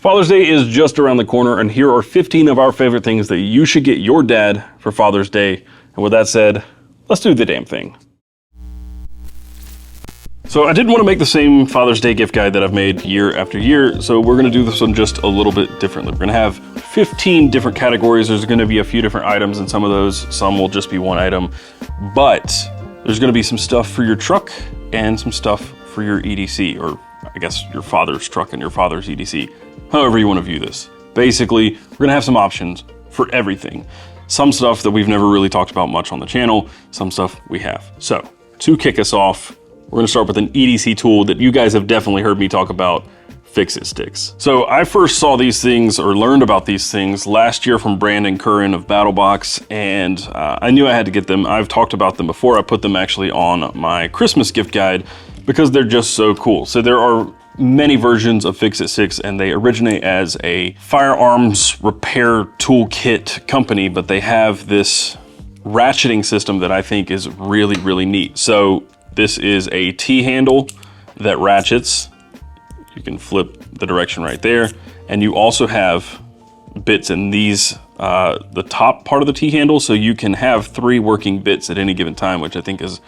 Father's Day is just around the corner, and here are 15 of our favorite things that you should get your dad for Father's Day. And with that said, let's do the damn thing. So I didn't want to make the same Father's Day gift guide that I've made year after year, so we're going to do this one just a little bit differently. We're going to have 15 different categories. There's going to be a few different items in some of those. Some will just be one item, but there's going to be some stuff for your truck and some stuff for your EDC, or I guess your father's truck and your father's EDC. However you want to view this. Basically, we're gonna have some options for everything. Some stuff that we've never really talked about much on the channel, some stuff we have. So, to kick us off, we're gonna start with an EDC tool that you guys have definitely heard me talk about, Fix-It Sticks. So I first saw these things, or learned about these things, last year from Brandon Curran of BattleBox, and I knew I had to get them. I've talked about them before. I put them actually on my Christmas gift guide because they're just so cool. So there are many versions of Fix-It Sticks, and they originate as a firearms repair toolkit company, but they have this ratcheting system that I think is really, really neat. So this is a T-handle that ratchets. You can flip the direction right there. And you also have bits in these, the top part of the T-handle, so you can have 3 working bits at any given time, which I think is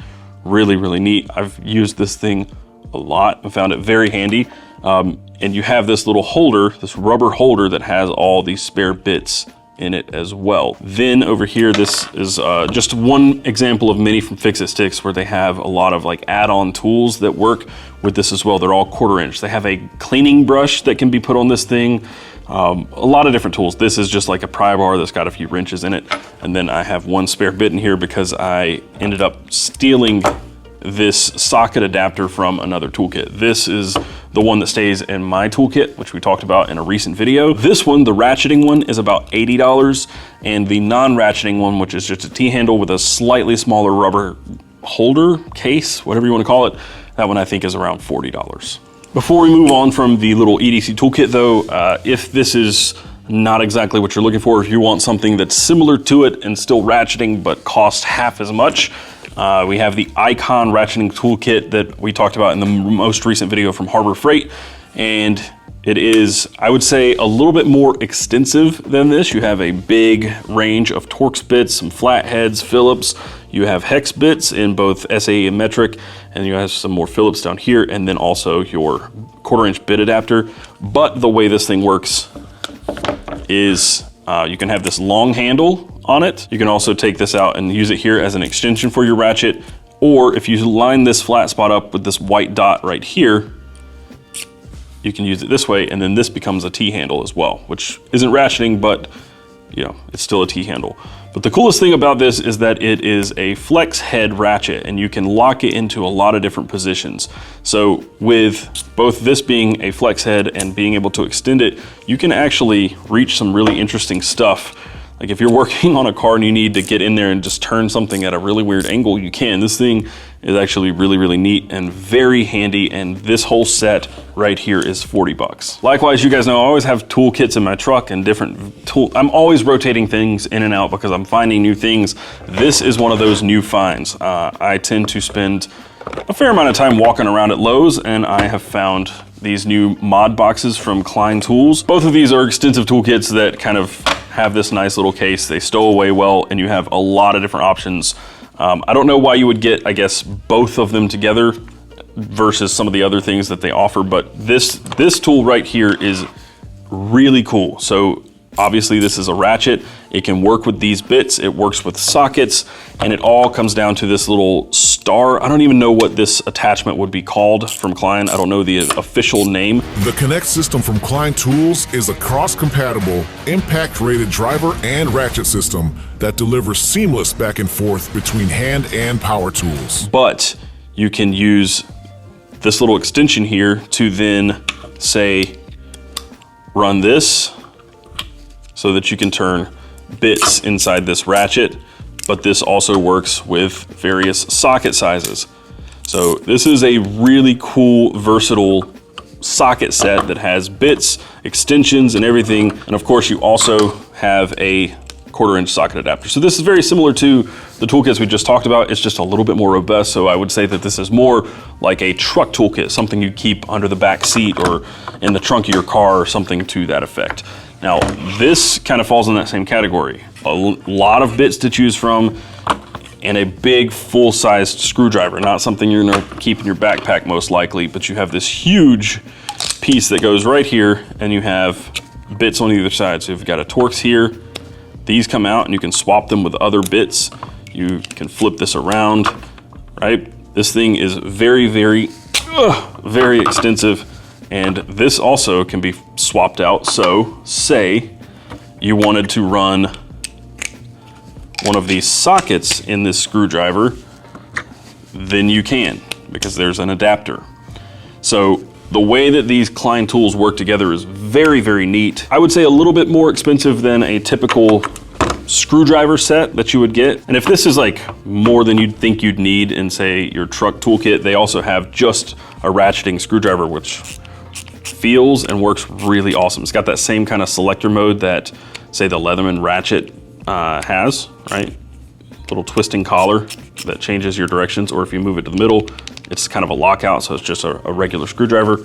really, really neat. I've used this thing a lot and found it very handy. And you have this little holder, this rubber holder that has all these spare bits in it as well. Then over here, this is just one example of many from Fix-It Sticks where they have a lot of like add-on tools that work with this as well. They're all 1/4 inch. They have a cleaning brush that can be put on this thing. A lot of different tools. This is just like a pry bar that's got a few wrenches in it. And then I have one spare bit in here because I ended up stealing this socket adapter from another toolkit. This is the one that stays in my toolkit, which we talked about in a recent video. This one, the ratcheting one, is about $80, and the non-ratcheting one, which is just a T-handle with a slightly smaller rubber holder, case, whatever you want to call it, that one I think is around $40. Before we move on from the little EDC toolkit though, if this is not exactly what you're looking for, if you want something that's similar to it and still ratcheting but costs half as much, we have the Icon ratcheting toolkit that we talked about in the most recent video from Harbor Freight, and it is, I would say, a little bit more extensive than this. You have a big range of Torx bits, some flatheads, Phillips. You have hex bits in both SAE and metric, and you have some more Phillips down here, and then also your 1/4 inch bit adapter. But the way this thing works is you can have this long handle on it. You can also take this out and use it here as an extension for your ratchet, or if you line this flat spot up with this white dot right here, you can use it this way, and then this becomes a T-handle as well, which isn't ratcheting, but you know, it's still a T-handle. But the coolest thing about this is that it is a flex head ratchet, and you can lock it into a lot of different positions. So with both this being a flex head and being able to extend it, you can actually reach some really interesting stuff. Like if you're working on a car and you need to get in there and just turn something at a really weird angle, you can. This thing is actually really, really neat and very handy, and this whole set right here is $40. Likewise, you guys know I always have toolkits in my truck and different tool. I'm always rotating things in and out because I'm finding new things. This is one of those new finds. I tend to spend a fair amount of time walking around at Lowe's, and I have found these new mod boxes from Klein Tools. Both of these are extensive toolkits that kind of have this nice little case. They stow away well, and you have a lot of different options. I don't know why you would get, I guess, both of them together versus some of the other things that they offer, but this tool right here is really cool. So obviously this is a ratchet. It can work with these bits, it works with sockets, and it all comes down to this little star. I don't even know what this attachment would be called from Klein. I don't know the official name. The Connect system from Klein Tools is a cross-compatible, impact-rated driver and ratchet system that delivers seamless back and forth between hand and power tools. But you can use this little extension here to then, say, run this so that you can turn bits inside this ratchet, but this also works with various socket sizes. So this is a really cool, versatile socket set that has bits, extensions, and everything. And of course, you also have a 1/4" socket adapter. So this is very similar to the toolkits we just talked about. It's just a little bit more robust. So I would say that this is more like a truck toolkit, something you keep under the back seat or in the trunk of your car or something to that effect. Now, this kind of falls in that same category. A lot of bits to choose from and a big full-sized screwdriver, not something you're gonna keep in your backpack most likely, but you have this huge piece that goes right here and you have bits on either side. So you've got a Torx here, these come out and you can swap them with other bits. You can flip this around, right? This thing is very, very extensive, and this also can be swapped out. So say you wanted to run one of these sockets in this screwdriver, then you can, because there's an adapter. So the way that these Klein tools work together is very, very neat. I would say a little bit more expensive than a typical screwdriver set that you would get. And if this is like more than you'd think you'd need in, say, your truck toolkit, they also have just a ratcheting screwdriver, which feels and works really awesome. It's got that same kind of selector mode that, say, the Leatherman ratchet has, right? Little twisting collar that changes your directions, or if you move it to the middle, it's kind of a lockout, so it's just a regular screwdriver.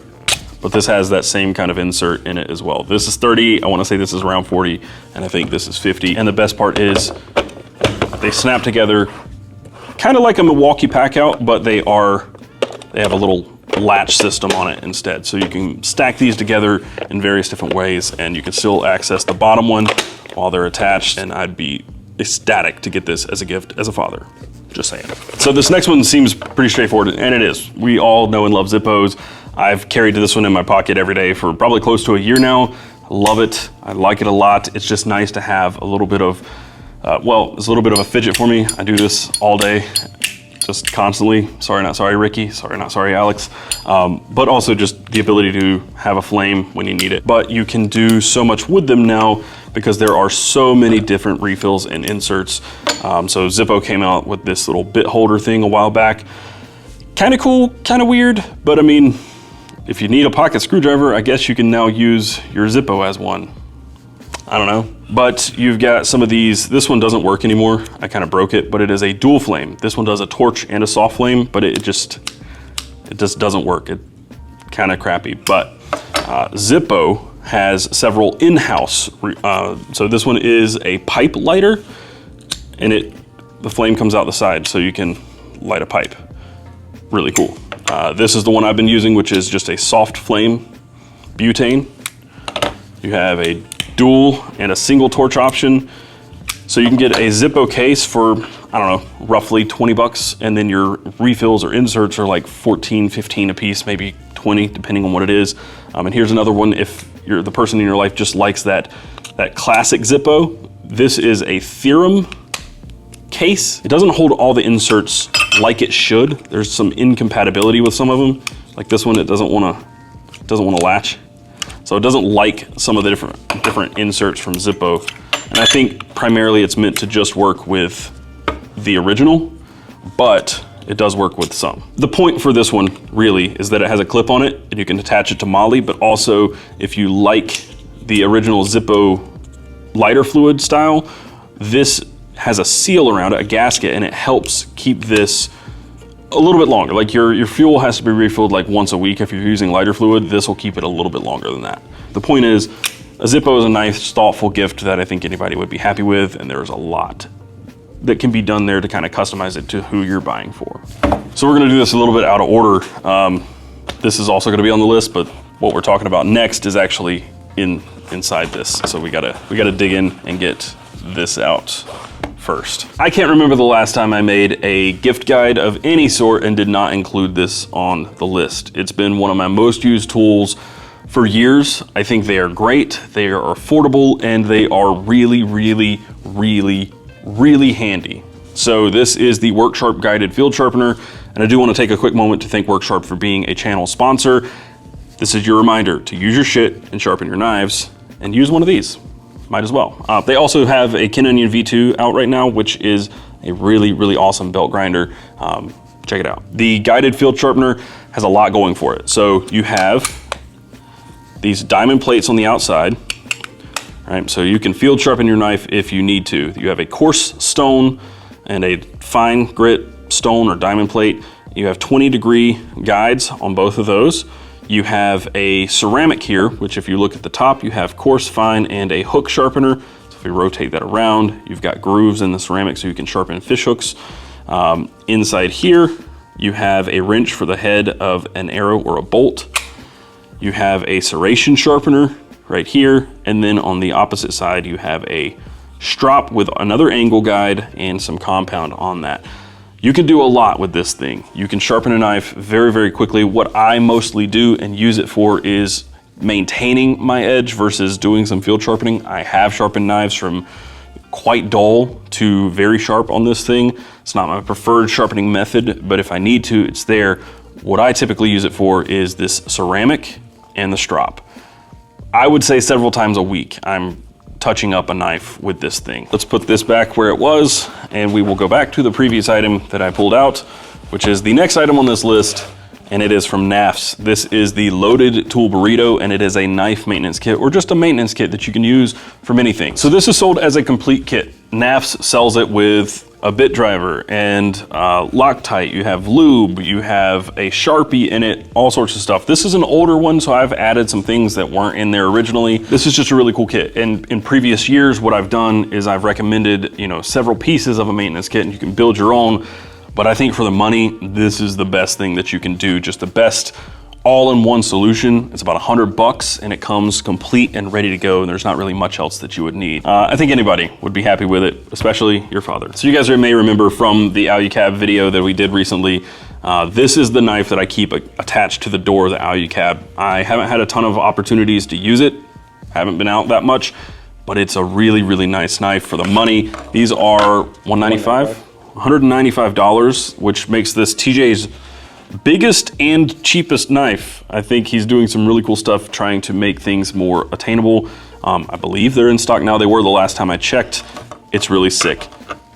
But this has that same kind of insert in it as well. This is 30, I wanna say this is around 40, and I think this is 50. And the best part is they snap together kind of like a Milwaukee pack out, but they have a little latch system on it instead. So you can stack these together in various different ways, and you can still access the bottom one while they're attached, and I'd be ecstatic to get this as a gift as a father. Just saying. So this next one seems pretty straightforward, and it is. We all know and love Zippos. I've carried this one in my pocket every day for probably close to a year now. I love it. I like it a lot. It's just nice to have a little bit of, well, it's a little bit of a fidget for me. I do this all day, just constantly. Sorry, not sorry, Ricky. Sorry, not sorry, Alex. But also just the ability to have a flame when you need it. But you can do so much with them now because there are so many different refills and inserts. So Zippo came out with this little bit holder thing a while back. Kind of cool, kind of weird, but I mean, if you need a pocket screwdriver, I guess you can now use your Zippo as one. I don't know. But you've got some of these. This one doesn't work anymore. I kind of broke it, but it is a dual flame. This one does a torch and a soft flame, but it just doesn't work. It's kind of crappy. But Zippo has several in-house. So this one is a pipe lighter, and the flame comes out the side, so you can light a pipe. Really cool. This is the one I've been using, which is just a soft flame butane. You have a dual and a single torch option. So you can get a Zippo case for, I don't know, roughly 20 bucks. And then your refills or inserts are like 14, 15 a piece, maybe 20, depending on what it is. And here's another one. If you're the person in your life just likes that classic Zippo, this is a Theorem case. It doesn't hold all the inserts like it should. There's some incompatibility with some of them. Like this one, it doesn't want to latch. So it doesn't like some of the different inserts from Zippo. And I think primarily it's meant to just work with the original, but it does work with some. The point for this one really is that it has a clip on it and you can attach it to Molly, but also if you like the original Zippo lighter fluid style, this has a seal around it, a gasket, and it helps keep this a little bit longer. Like your fuel has to be refilled like once a week if you're using lighter fluid. This will keep it a little bit longer than that. The point is, a Zippo is a nice, thoughtful gift that I think anybody would be happy with, and there's a lot that can be done there to kind of customize it to who you're buying for. So we're gonna do this a little bit out of order. This is also gonna be on the list, but what we're talking about next is actually inside this. So we gotta dig in and get this out first. I can't remember the last time I made a gift guide of any sort and did not include this on the list. It's been one of my most used tools for years. I think they are great, they are affordable, and they are really, really, really, really handy. So this is the WorkSharp guided field sharpener, and I do want to take a quick moment to thank WorkSharp for being a channel sponsor. This is your reminder to use your shit and sharpen your knives, and use one of these. Might as well. They also have a Ken Onion V2 out right now, which is a really, really awesome belt grinder. Check it out. The guided field sharpener has a lot going for it. So you have these diamond plates on the outside, right? So you can field sharpen your knife if you need to. You have a coarse stone and a fine grit stone or diamond plate. You have 20-degree guides on both of those. You have a ceramic here, which if you look at the top, you have coarse, fine, and a hook sharpener. So if you rotate that around, you've got grooves in the ceramic so you can sharpen fish hooks. Inside here, you have a wrench for the head of an arrow or a bolt. You have a serration sharpener right here. And then on the opposite side, you have a strop with another angle guide and some compound on that. You can do a lot with this thing. You can sharpen a knife very, very quickly. What I mostly do and use it for is maintaining my edge versus doing some field sharpening. I have sharpened knives from quite dull to very sharp on this thing. It's not my preferred sharpening method, but if I need to, it's there. What I typically use it for is this ceramic and the strop. I would say several times a week, I'm touching up a knife with this thing. Let's put this back where it was, and we will go back to the previous item that I pulled out, which is the next item on this list, and it is from NAFS. This is the Loaded Tool Burrito, and it is a knife maintenance kit, or just a maintenance kit that you can use for many things. So this is sold as a complete kit. NAFS sells it with a bit driver and Loctite, you have lube, you have a Sharpie in it, all sorts of stuff. This is an older one, so I've added some things that weren't in there originally. This is just a really cool kit. And in previous years, what I've done is I've recommended, several pieces of a maintenance kit, and you can build your own. But I think for the money, this is the best thing that you can do, just the best all-in-one solution. It's about $100 and it comes complete and ready to go, and there's not really much else that you would need. I think anybody would be happy with it, especially your father. So you guys may remember from the Alucab video that we did recently, this is the knife that I keep attached to the door of the Alucab. I haven't had a ton of opportunities to use it, haven't been out that much, but it's a really, really nice knife for the money. These are $195, which makes this TJ's biggest and cheapest knife. I think he's doing some really cool stuff trying to make things more attainable. I believe they're in stock now. They were the last time I checked. It's really sick.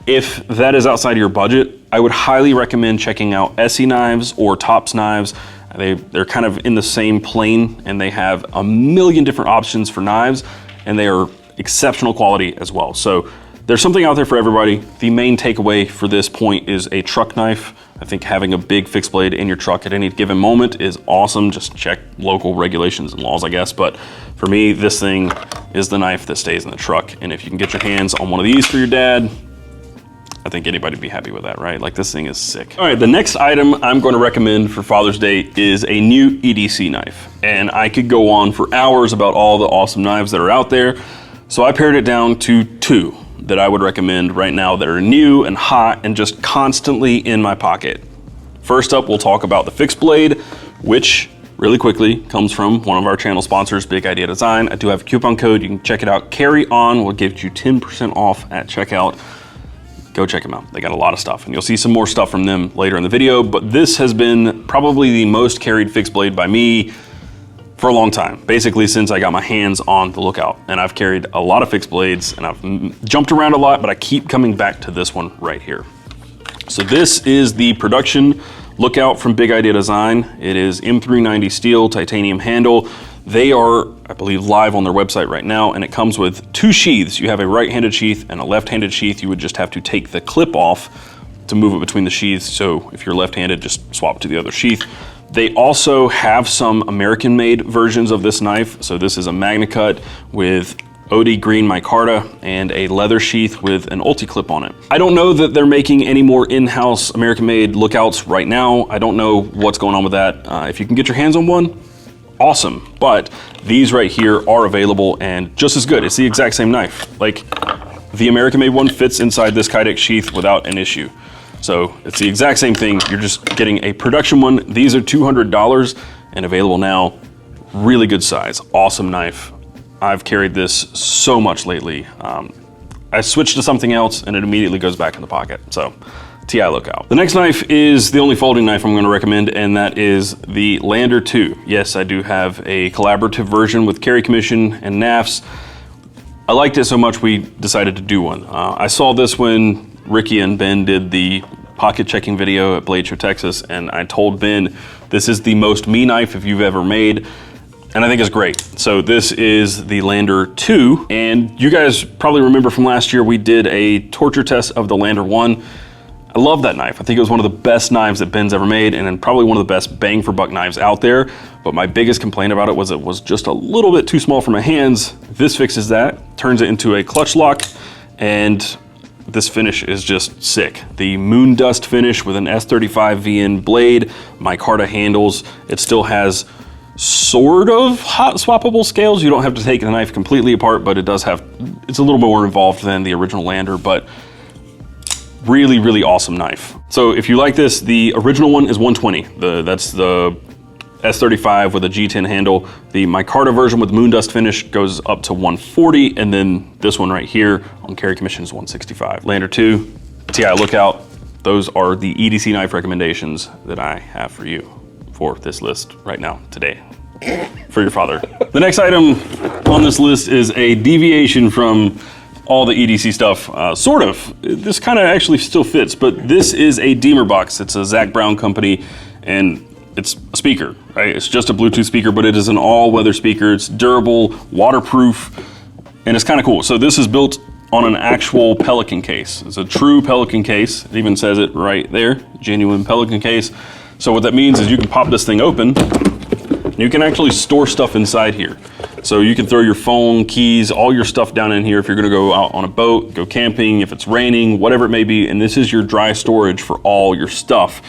If that is outside of your budget, I would highly recommend checking out Essie knives or Tops knives. They're kind of in the same plane, and they have a million different options for knives, and they are exceptional quality as well. So there's something out there for everybody. The main takeaway for this point is a truck knife. I think having a big fixed blade in your truck at any given moment is awesome. Just check local regulations and laws, I guess. But for me, this thing is the knife that stays in the truck. And if you can get your hands on one of these for your dad, I think anybody would be happy with that, right? Like, this thing is sick. All right, the next item I'm going to recommend for Father's Day is a new EDC knife. And I could go on for hours about all the awesome knives that are out there. So I pared it down to two that I would recommend right now that are new and hot and just constantly in my pocket. First up, we'll talk about the fixed blade, which really quickly comes from one of our channel sponsors, Big Idea Design. I do have a coupon code. You can check it out. Carry On will give you 10% off at checkout. Go check them out. They got a lot of stuff, and you'll see some more stuff from them later in the video, but this has been probably the most carried fixed blade by me for a long time, basically since I got my hands on the Lookout. And I've carried a lot of fixed blades, and I've jumped around a lot, but I keep coming back to this one right here. So this is the production Lookout from Big Idea Design. It is M390 steel, titanium handle. They are, I believe, live on their website right now, and it comes with two sheaths. You have a right-handed sheath and a left-handed sheath. You would just have to take the clip off to move it between the sheaths. So if you're left-handed, just swap to the other sheath. They also have some American-made versions of this knife. So this is a Magna Cut with OD green micarta and a leather sheath with an ulti clip on it. I don't know that they're making any more in-house American-made Lookouts right now. I don't know what's going on with that. If you can get your hands on one, awesome. But these right here are available and just as good. It's the exact same knife. Like, the American-made one fits inside this Kydex sheath without an issue. So it's the exact same thing. You're just getting a production one. These are $200 and available now. Really good size, awesome knife. I've carried this so much lately. I switched to something else and it immediately goes back in the pocket. So TI Lookout. The next knife is the only folding knife I'm going to recommend, and that is the Lander 2. Yes, I do have a collaborative version with Carry Commission and NAFS. I liked it so much we decided to do one. I saw this when Ricky and Ben did the pocket checking video at Blade Show, Texas, and I told Ben, this is the most me knife if you've ever made. and I think it's great. So this is the Lander 2, and you guys probably remember from last year we did a torture test of the Lander 1. I love that knife. I think it was one of the best knives that Ben's ever made, and then probably one of the best bang for buck knives out there. But my biggest complaint about it was just a little bit too small for my hands. This fixes that, turns it into a clutch lock, and this finish is just sick. The moon dust finish with an S35 VN blade, micarta handles. It still has sort of hot swappable scales. You don't have to take the knife completely apart, but it does have, it's a little more involved than the original Lander, but really, really awesome knife. So if you like this, the original one is 120. That's the S35 with a G10 handle. The micarta version with moon dust finish goes up to 140, and then this one right here on carry commission is 165. Lander 2, TI lookout. Those are the EDC knife recommendations that I have for you for this list right now, today, for your father. The next item on this list is a deviation from all the EDC stuff, sort of. This kind of actually still fits, but this is a Deemer box. It's a Zach Brown company, and it's a speaker, right? It's just a Bluetooth speaker, but it is an all-weather speaker. It's durable, waterproof, and it's kind of cool. So this is built on an actual Pelican case. It's a true Pelican case. It even says it right there, genuine Pelican case. So what that means is you can pop this thing open, and you can actually store stuff inside here. So you can throw your phone, keys, all your stuff down in here if you're gonna go out on a boat, go camping, if it's raining, whatever it may be, and this is your dry storage for all your stuff,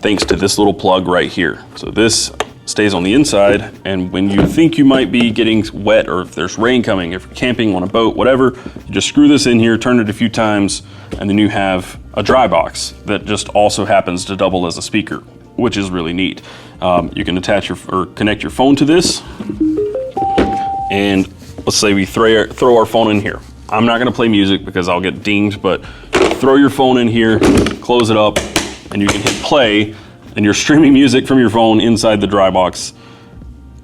thanks to this little plug right here. So this stays on the inside, and when you think you might be getting wet, or if there's rain coming, if you're camping on a boat, whatever, you just screw this in here, turn it a few times, and then you have a dry box that just also happens to double as a speaker, which is really neat. You can attach or connect your phone to this, and let's say we throw our phone in here. I'm not gonna play music because I'll get dinged, but throw your phone in here, close it up, and you can hit play, and you're streaming music from your phone inside the dry box.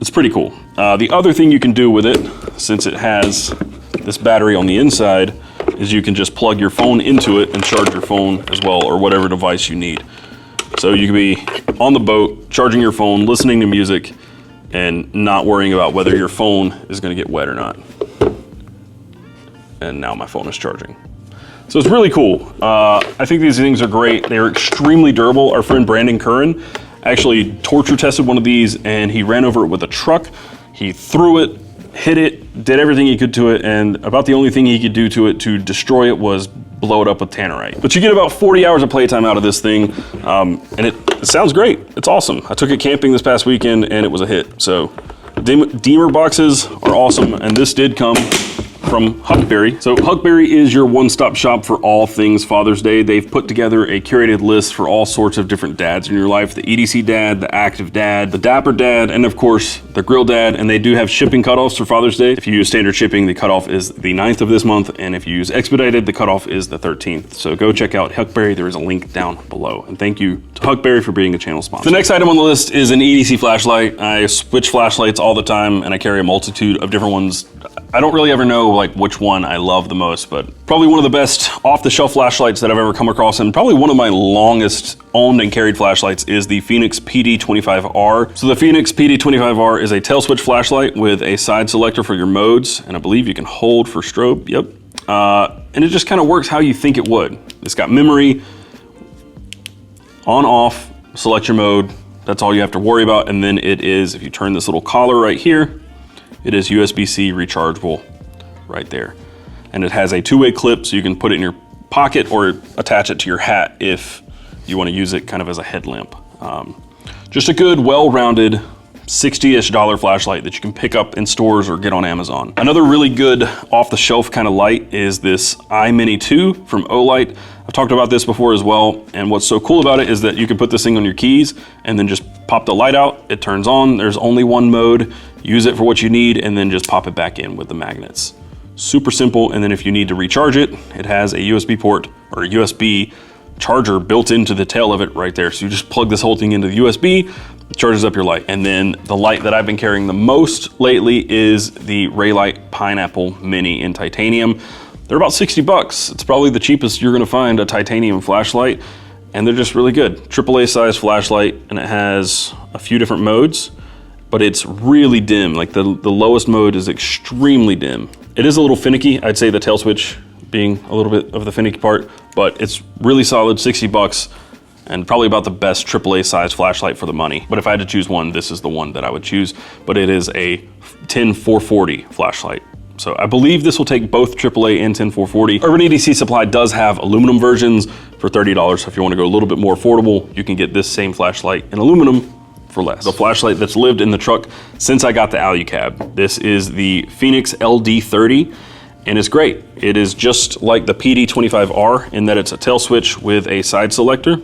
It's pretty cool. The other thing you can do with it, since it has this battery on the inside, is you can just plug your phone into it and charge your phone as well, or whatever device you need. So you can be on the boat, charging your phone, listening to music, and not worrying about whether your phone is gonna get wet or not. And now my phone is charging. So it's really cool. I think these things are great. They're extremely durable. Our friend Brandon Curran actually torture tested one of these, and he ran over it with a truck. He threw it, hit it, did everything he could to it, and about the only thing he could do to it to destroy it was blow it up with tannerite. But you get about 40 hours of playtime out of this thing, and it sounds great. It's awesome. I took it camping this past weekend, and it was a hit. So Deemer boxes are awesome, and this did come from Huckberry. So Huckberry is your one-stop shop for all things Father's Day. They've put together a curated list for all sorts of different dads in your life. The EDC dad, the active dad, the dapper dad, and of course, the grill dad. And they do have shipping cutoffs for Father's Day. If you use standard shipping, the cutoff is the 9th of this month. And if you use expedited, the cutoff is the 13th. So go check out Huckberry. There is a link down below. And thank you to Huckberry for being a channel sponsor. The next item on the list is an EDC flashlight. I switch flashlights all the time, and I carry a multitude of different ones. I don't really ever know like which one I love the most, but probably one of the best off-the-shelf flashlights that I've ever come across, and probably one of my longest owned and carried flashlights is the Phoenix PD25R. So the Phoenix PD25R is a tail switch flashlight with a side selector for your modes, and I believe you can hold for strobe, yep. And it just kind of works how you think it would. It's got memory, on, off, select your mode, that's all you have to worry about, and then it is, if you turn this little collar right here, it is USB-C rechargeable right there. And it has a two-way clip, so you can put it in your pocket or attach it to your hat if you want to use it kind of as a headlamp. Just a good, well-rounded, $60-ish flashlight that you can pick up in stores or get on Amazon. Another really good off-the-shelf kind of light is this iMini 2 from Olight. I've talked about this before as well, and what's so cool about it is that you can put this thing on your keys and then just pop the light out, it turns on, there's only one mode, use it for what you need, and then just pop it back in with the magnets. Super simple, and then if you need to recharge it, it has a USB port or a USB charger built into the tail of it right there. So you just plug this whole thing into the USB, it charges up your light. And then the light that I've been carrying the most lately is the Raylight Pineapple Mini in titanium. They're about 60 bucks. It's probably the cheapest you're gonna find a titanium flashlight, and they're just really good. AAA size flashlight, and it has a few different modes. but it's really dim. Like the lowest mode is extremely dim. It is a little finicky. I'd say the tail switch being a little bit of the finicky part, but it's really solid, 60 bucks, and probably about the best AAA size flashlight for the money. But if I had to choose one, this is the one that I would choose, but it is a 10440 flashlight. So I believe this will take both AAA and 10440. Urban EDC Supply does have aluminum versions for $30. So if you want to go a little bit more affordable, you can get this same flashlight in aluminum for less. The flashlight that's lived in the truck since I got the AluCab. This is the Phoenix LD30, and it's great. It is just like the PD25R in that it's a tail switch with a side selector.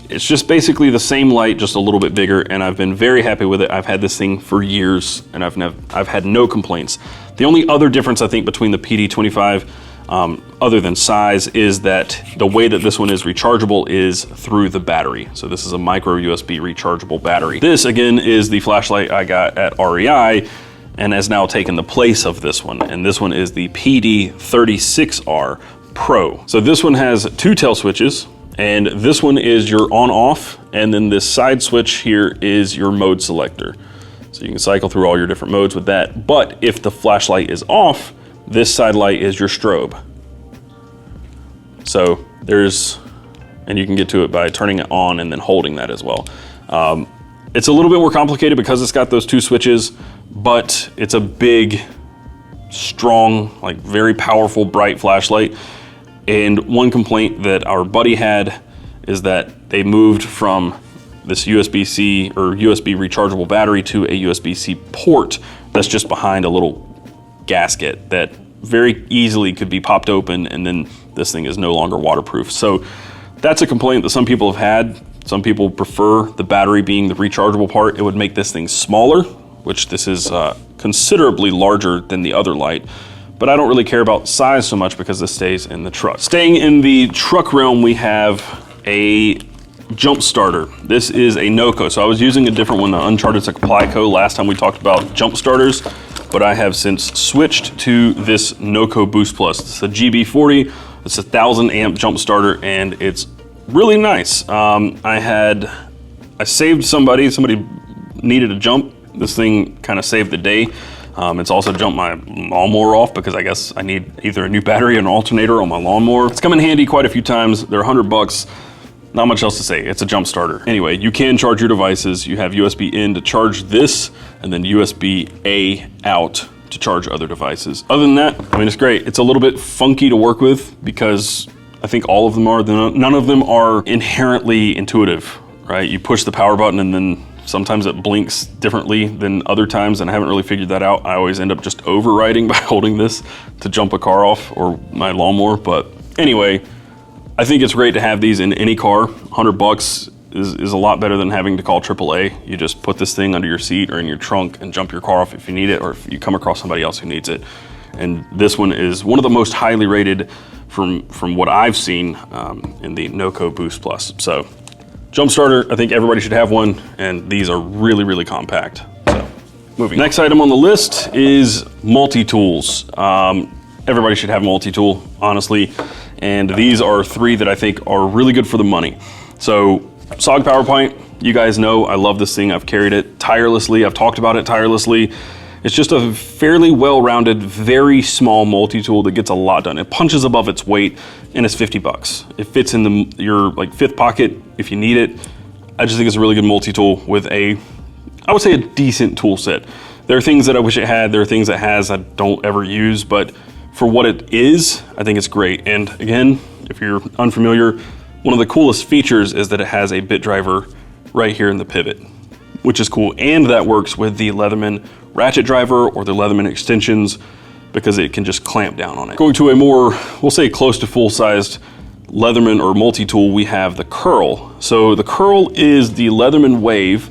It's just basically the same light, just a little bit bigger, and I've been very happy with it. I've had this thing for years, and I've had no complaints. The only other difference I think between the PD25, other than size, is that the way that this one is rechargeable is through the battery. So this is a micro USB rechargeable battery. This again is the flashlight I got at REI, and has now taken the place of this one. And this one is the PD36R Pro. So this one has 2 tail switches, and this one is your on-off, and then this side switch here is your mode selector. So you can cycle through all your different modes with that. But if the flashlight is off, this side light is your strobe. So and you can get to it by turning it on and then holding that as well. It's a little bit more complicated because it's got those 2 switches, but it's a big, strong, like very powerful, bright flashlight. And one complaint that our buddy had is that they moved from this USB-C or USB rechargeable battery to a USB-C port that's just behind a little gasket that very easily could be popped open, and then this thing is no longer waterproof. So that's a complaint that some people have had. Some people prefer the battery being the rechargeable part. It would make this thing smaller, which this is considerably larger than the other light. But I don't really care about size so much because this stays in the truck. Staying in the truck realm, we have a jump starter. This is a NOCO. So I was using a different one, the Uncharted Supply Co. last time we talked about jump starters, but I have since switched to this NOCO Boost Plus. It's a GB40, it's a 1000 amp jump starter, and it's really nice. I saved somebody needed a jump. This thing kind of saved the day. It's also jumped my lawnmower off because I guess I need either a new battery or an alternator on my lawnmower. It's come in handy quite a few times. They're 100 bucks. Not much else to say. It's a jump starter. Anyway, you can charge your devices. You have USB in to charge this, and then USB A out to charge other devices. Other than that, I mean, it's great. It's a little bit funky to work with because I think all of them are. None of them are inherently intuitive, right? You push the power button and then sometimes it blinks differently than other times, and I haven't really figured that out. I always end up just overriding by holding this to jump a car off or my lawnmower. But anyway, I think it's great to have these in any car. 100 bucks is a lot better than having to call AAA. You just put this thing under your seat or in your trunk and jump your car off if you need it, or if you come across somebody else who needs it. And this one is one of the most highly rated from what I've seen in the NOCO Boost Plus. So jump starter, I think everybody should have one, and these are really, really compact. So moving on. Next item on the list is multi-tools. Everybody should have multi-tool, honestly. And these are 3 that I think are really good for the money. So SOG power point, you guys know I love this thing. I've carried it tirelessly. I've talked about it tirelessly. It's just a fairly well-rounded, very small multi-tool that gets a lot done. It punches above its weight, and it's 50 bucks. It fits in your like 5th pocket if you need it. I just think it's a really good multi-tool with I would say a decent tool set. There are things that I wish it had. There are things it has I don't ever use, but for what it is, I think it's great. And again, if you're unfamiliar, one of the coolest features is that it has a bit driver right here in the pivot, which is cool. And that works with the Leatherman ratchet driver or the Leatherman extensions because it can just clamp down on it. Going to a more, we'll say close to full-sized Leatherman or multi-tool, we have the Curl. So the Curl is the Leatherman Wave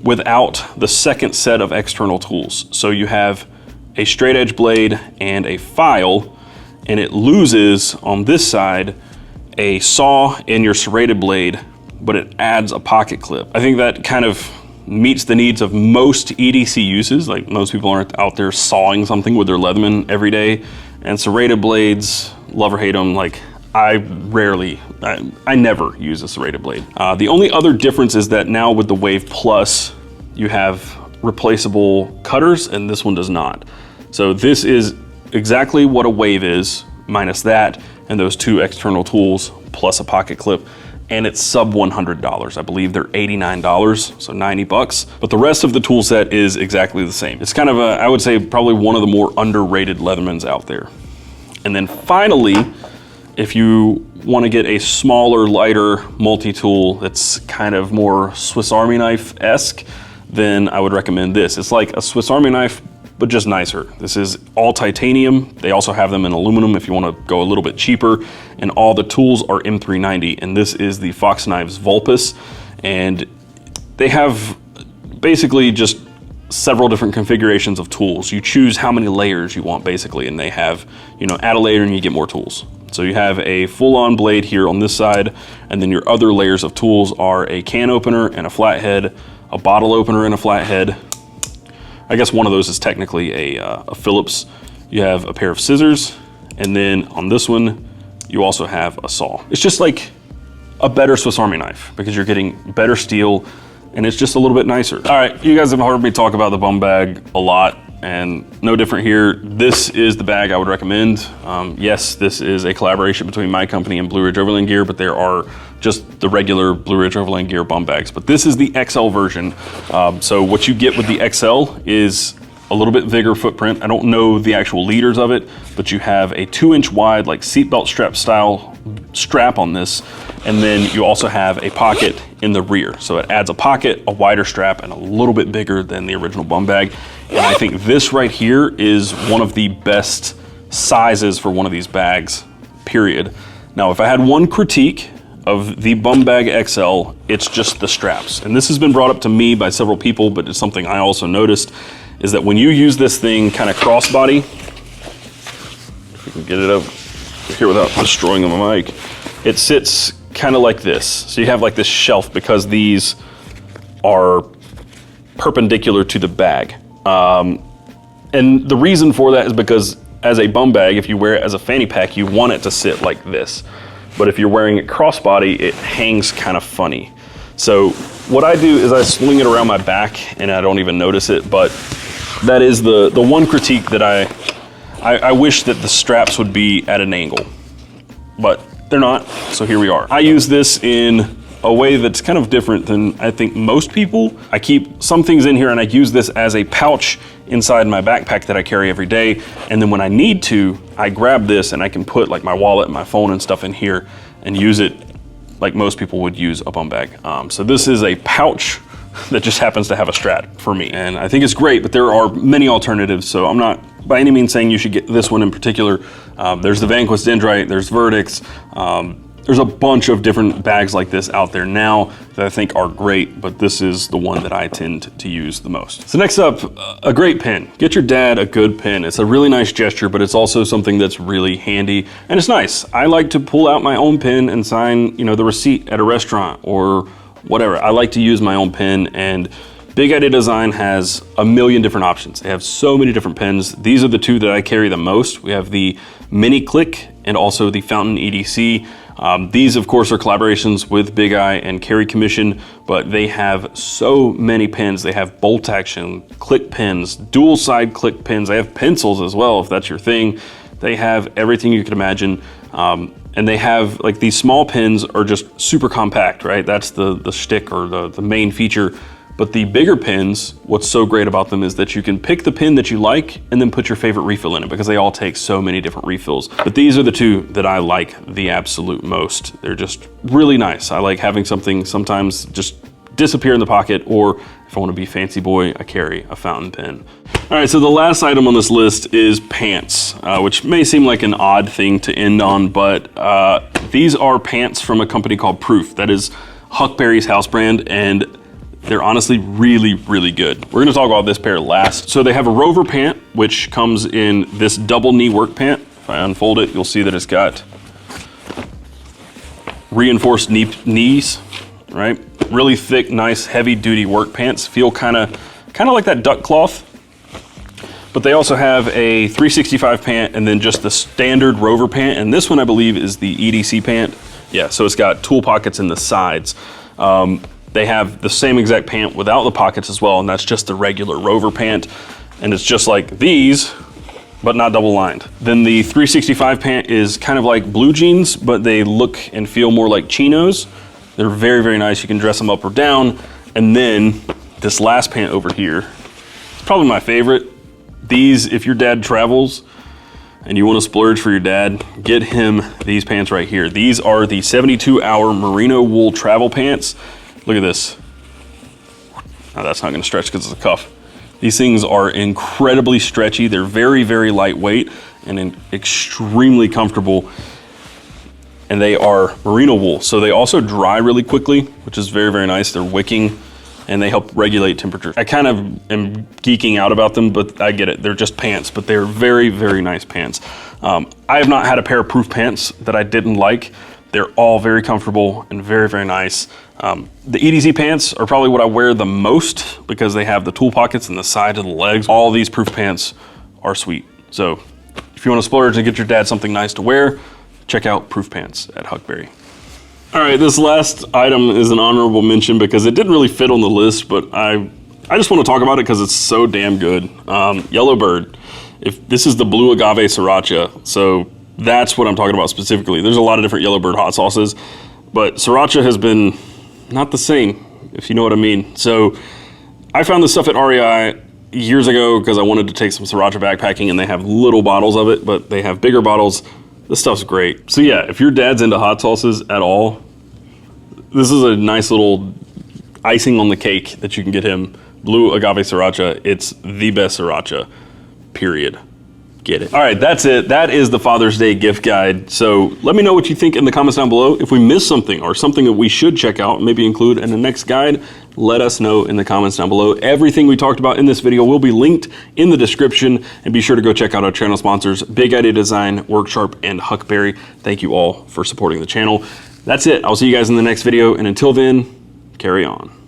without the second set of external tools. So you have a straight edge blade and a file, and it loses on this side a saw and your serrated blade, but it adds a pocket clip. I think that kind of meets the needs of most EDC uses. Like most people aren't out there sawing something with their Leatherman every day, and serrated blades, love or hate them, like I never use a serrated blade. The only other difference is that now with the Wave Plus, you have replaceable cutters, and this one does not. So this is exactly what a Wave is, minus that, and those 2 external tools, plus a pocket clip, and it's sub $100. I believe they're $89, so 90 bucks. But the rest of the tool set is exactly the same. It's kind of a, I would say, probably one of the more underrated Leathermans out there. And then finally, if you want to get a smaller, lighter multi-tool that's kind of more Swiss Army knife-esque, then I would recommend this. It's like a Swiss Army knife, but just nicer. This is all titanium. They also have them in aluminum if you want to go a little bit cheaper. And all the tools are M390. And this is the Fox Knives Vulpes. And they have basically just several different configurations of tools. You choose how many layers you want basically. And they have, you know, add a layer and you get more tools. So you have a full-on blade here on this side. And then your other layers of tools are a can opener and a flathead, a bottle opener and a flathead. I guess one of those is technically a Phillips. You have a pair of scissors, and then on this one, you also have a saw. It's just like a better Swiss Army knife because you're getting better steel and it's just a little bit nicer. All right, you guys have heard me talk about the bum bag a lot and no different here. This is the bag I would recommend. Yes, this is a collaboration between my company and Blue Ridge Overland Gear, but there are just the regular Blue Ridge Overland Gear bum bags. But this is the XL version. So what you get with the XL is a little bit bigger footprint. I don't know the actual liters of it, but you have a 2-inch wide, like seatbelt strap style strap on this. And then you also have a pocket in the rear. So it adds a pocket, a wider strap, and a little bit bigger than the original bum bag. And I think this right here is one of the best sizes for one of these bags, period. Now, if I had one critique of the bum bag XL, it's just the straps. And this has been brought up to me by several people, but it's something I also noticed, is that when you use this thing kind of crossbody, if you can get it up here without destroying the mic, it sits kind of like this. So you have like this shelf because these are perpendicular to the bag. And the reason for that is because as a bum bag, if you wear it as a fanny pack, you want it to sit like this. But if you're wearing it crossbody, it hangs kind of funny. So what I do is I swing it around my back and I don't even notice it, but that is the one critique that I wish that the straps would be at an angle, but they're not, so here we are. I use this in a way that's kind of different than I think most people. I keep some things in here and I use this as a pouch inside my backpack that I carry every day. And then when I need to, I grab this and I can put like my wallet and my phone and stuff in here and use it like most people would use a bum bag. So this is a pouch that just happens to have a strap for me. And I think it's great, but there are many alternatives. So I'm not by any means saying you should get this one in particular. There's the Vanquist Dendrite, there's Verdicts. There's a bunch of different bags like this out there now that I think are great, but this is the one that I tend to use the most. So next up, a great pen. Get your dad a good pen. It's a really nice gesture, but it's also something that's really handy and it's nice. I like to pull out my own pen and sign, you know, the receipt at a restaurant or whatever. I like to use my own pen, and Big Idea Design has a million different options. They have so many different pens. These are the two that I carry the most. We have the Mini Click and also the Fountain EDC. These, of course, are collaborations with Big Eye and Carry Commission, but they have so many pens. They have bolt action, click pens, dual side click pens. They have pencils as well, if that's your thing. They have everything you can imagine. And they have, like, these small pens are just super compact, right? That's the shtick or the main feature. But the bigger pens, what's so great about them is that you can pick the pen that you like and then put your favorite refill in it because they all take so many different refills. But these are the two that I like the absolute most. They're just really nice. I like having something sometimes just disappear in the pocket, or if I want to be fancy boy, I carry a fountain pen. All right, so the last item on this list is pants, which may seem like an odd thing to end on, but these are pants from a company called Proof. That is Huckberry's house brand, and they're honestly really, really good. We're gonna talk about this pair last. So they have a Rover pant, which comes in this double knee work pant. If I unfold it, you'll see that it's got reinforced knees, right? Really thick, nice, heavy duty work pants. Feel kind of like that duck cloth. But they also have a 365 pant and then just the standard Rover pant. And this one, I believe, is the EDC pant. Yeah, so it's got tool pockets in the sides. They have the same exact pant without the pockets as well, and that's just the regular Rover pant. And it's just like these, but not double lined. Then the 365 pant is kind of like blue jeans, but they look and feel more like chinos. They're very, very nice. You can dress them up or down. And then this last pant over here, it's probably my favorite. These, if your dad travels and you want to splurge for your dad, get him these pants right here. These are the 72-hour merino wool travel pants. Look at this. Now that's not gonna stretch because it's a cuff. These things are incredibly stretchy. They're very, very lightweight and extremely comfortable. And they are merino wool. So they also dry really quickly, which is very, very nice. They're wicking and they help regulate temperature. I kind of am geeking out about them, but I get it. They're just pants, but they're very, very nice pants. I have not had a pair of proof pants that I didn't like. They're all very comfortable and very, very nice. The EDC pants are probably what I wear the most because they have the tool pockets and the side of the legs. All these proof pants are sweet. So if you want to splurge and get your dad something nice to wear, check out proof pants at Huckberry. All right, this last item is an honorable mention because it didn't really fit on the list, but I just want to talk about it because it's so damn good. Yellowbird. This is the blue agave sriracha, so that's what I'm talking about specifically. There's a lot of different Yellowbird hot sauces, but sriracha has been not the same, if you know what I mean. So I found this stuff at REI years ago because I wanted to take some sriracha backpacking, and they have little bottles of it, but they have bigger bottles. This stuff's great. So yeah, if your dad's into hot sauces at all, this is a nice little icing on the cake that you can get him. Blue agave sriracha. It's the best sriracha, period. Get it. All right, that's it. That is the Father's Day gift guide. So let me know what you think in the comments down below. If we missed something or something that we should check out, maybe include in the next guide, let us know in the comments down below. Everything we talked about in this video will be linked in the description, and be sure to go check out our channel sponsors, Big Idea Design, Worksharp, and Huckberry. Thank you all for supporting the channel. That's it. I'll see you guys in the next video, and until then, carry on.